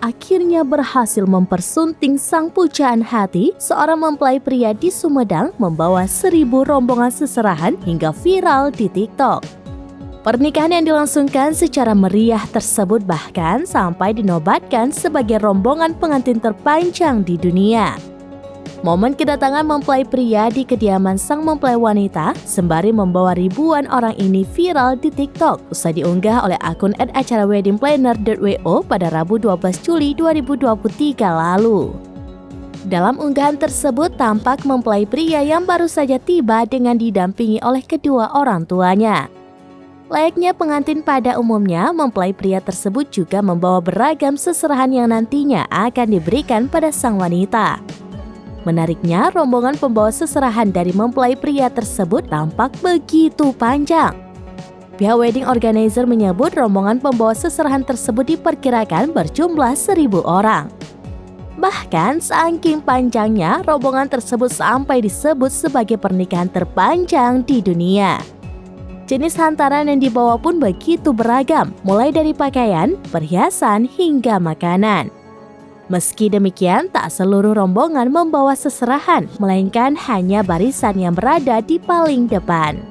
akhirnya berhasil mempersunting sang pujaan hati. Seorang mempelai pria di Sumedang membawa 1.000 rombongan seserahan hingga viral di TikTok. Pernikahan yang dilangsungkan secara meriah tersebut bahkan sampai dinobatkan sebagai rombongan pengantin terpanjang di dunia. Momen kedatangan mempelai pria di kediaman sang mempelai wanita sembari membawa ribuan orang ini viral di TikTok usai diunggah oleh akun @acaraweddingplanner.wo pada Rabu 12 Juli 2023 lalu. Dalam unggahan tersebut tampak mempelai pria yang baru saja tiba dengan didampingi oleh kedua orang tuanya. Layaknya pengantin pada umumnya, mempelai pria tersebut juga membawa beragam seserahan yang nantinya akan diberikan pada sang wanita. Menariknya, rombongan pembawa seserahan dari mempelai pria tersebut tampak begitu panjang. Pihak wedding organizer menyebut rombongan pembawa seserahan tersebut diperkirakan berjumlah 1.000 orang. Bahkan saking panjangnya, rombongan tersebut sampai disebut sebagai pernikahan terpanjang di dunia. Jenis hantaran yang dibawa pun begitu beragam, mulai dari pakaian, perhiasan, hingga makanan. Meski demikian, tak seluruh rombongan membawa seserahan, melainkan hanya barisan yang berada di paling depan.